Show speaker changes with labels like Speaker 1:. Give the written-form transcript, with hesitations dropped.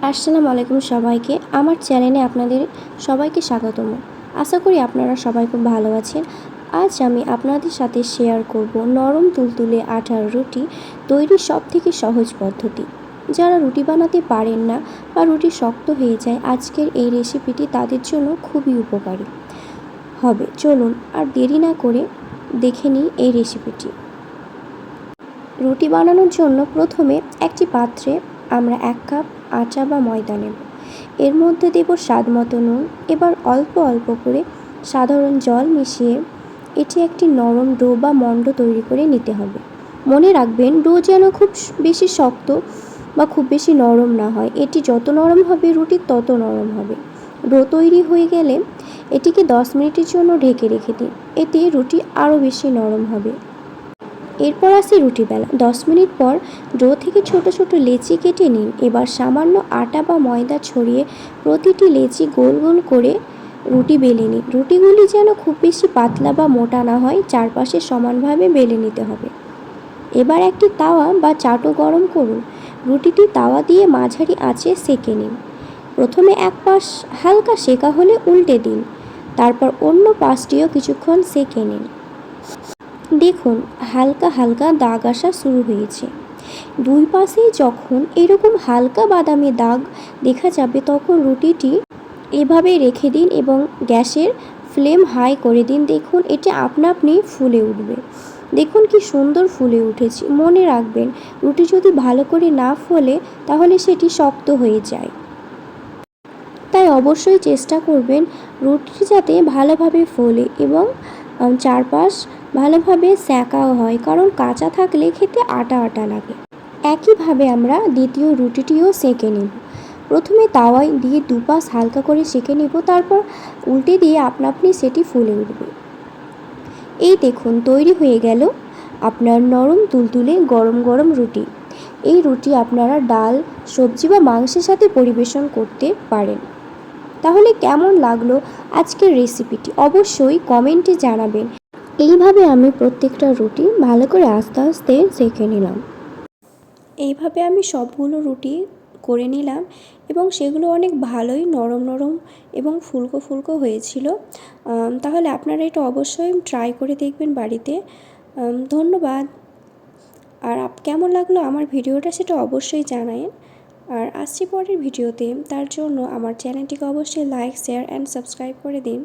Speaker 1: আসসালামু আলাইকুম সবাইকে। আমার চ্যানেলে আপনাদের সবাইকে স্বাগতম। আশা করি আপনারা সবাই খুব ভালো আছেন। আজ আমি আপনাদের সাথে শেয়ার করব নরম তুলতুলে আটার রুটি তৈরির সবথেকে সহজ পদ্ধতি। যারা রুটি বানাতে পারেন না বা রুটি শক্ত হয়ে যায়, আজকের এই রেসিপিটি তাদের জন্য খুবই উপকারী হবে। চলুন আর দেরি না করে দেখে নিই এই রেসিপিটি। রুটি বানানোর জন্য প্রথমে একটি পাত্রে আমরা 1 কাপ আটা বা ময়দা নেব। এর মধ্যে দেব স্বাদ মতো নুন। এবার অল্প অল্প করে সাধারণ জল মিশিয়ে এটি একটি নরম ডো বা মণ্ড তৈরি করে নিতে হবে। মনে রাখবেন, ডো যেন খুব বেশি শক্ত বা খুব বেশি নরম না হয়। এটি যত নরম হবে রুটি তত নরম হবে। ডো তৈরি হয়ে গেলে এটিকে 10 মিনিটের জন্য ঢেকে রেখে দিন। এতে রুটি আরও বেশি নরম হবে। এরপর আসি রুটি বেলা। 10 মিনিট পর ডো থেকে ছোট ছোট লেচি কেটে নিন। এবার সামান্য আটা বা ময়দা ছড়িয়ে প্রতিটি লেচি গোল গোল করে রুটি বেলে নিন। রুটিগুলি যেন খুব বেশি পাতলা বা মোটা না হয়, চারপাশে সমানভাবে বেলে নিতে হবে। এবার একটি তাওয়া বা চাটু গরম করুন। রুটিটি তাওয়া দিয়ে মাঝারি আঁচে সেঁকে নিন। প্রথমে এক পাশ হালকা সেঁকা হলে উল্টে দিন, তারপর অন্য পাশটিও কিছুক্ষণ সেঁকে নিন। দেখুন, হালকা হালকা দাগ আসা শুরু হয়েছে। দুই পাশেই যখন এরকম হালকা বাদামি দাগ দেখা যাবে, তখন রুটিটি এভাবে রেখে দিন এবং গ্যাসের ফ্লেম হাই করে দিন। দেখুন, এটি আপনা আপনি ফুলে উঠবে। দেখুন কি সুন্দর ফুলে উঠেছে। মনে রাখবেন, রুটি যদি ভালো করে না ফোলে তাহলে সেটি শক্ত হয়ে যায়। তাই অবশ্যই চেষ্টা করবেন রুটি যাতে ভালোভাবে ফোলে এবং চারপাশ ভালোভাবে সেঁকাও হয়, কারণ কাঁচা থাকলে খেতে আটা আটা লাগে। একইভাবে আমরা দ্বিতীয় রুটিটিও সেঁকে নেব। প্রথমে তাওয়ায় দিয়ে দুপাশ হালকা করে সেঁকে নেব, তারপর উল্টে দিয়ে আপনা আপনি সেটি ফুলে উঠবে। এই দেখুন, তৈরি হয়ে গেল আপনার নরম তুলতুলে গরম গরম রুটি। এই রুটি আপনারা ডাল, সবজি বা মাংসের সাথে পরিবেশন করতে পারেন। তাহলে কেমন লাগলো আজকের রেসিপিটি অবশ্যই কমেন্টে জানাবেন। এইভাবে আমি প্রত্যেকটা রুটি ভালো করে আস্তে আস্তে সেঁকে নিলাম। এইভাবে আমি সবগুলো রুটি করে নিলাম এবং সেগুলো অনেক ভালোই নরম নরম এবং ফুলকো ফুলকো হয়েছিল। তাহলে আপনারা এটা অবশ্যই ট্রাই করে দেখবেন বাড়িতে। ধন্যবাদ। আর কেমন লাগলো আমার ভিডিওটা সেটা অবশ্যই জানাবেন। আর আসছি পরের ভিডিওতে। তার জন্য আমার চ্যানেলটিকে অবশ্যই লাইক, শেয়ার অ্যান্ড সাবস্ক্রাইব করে দিন।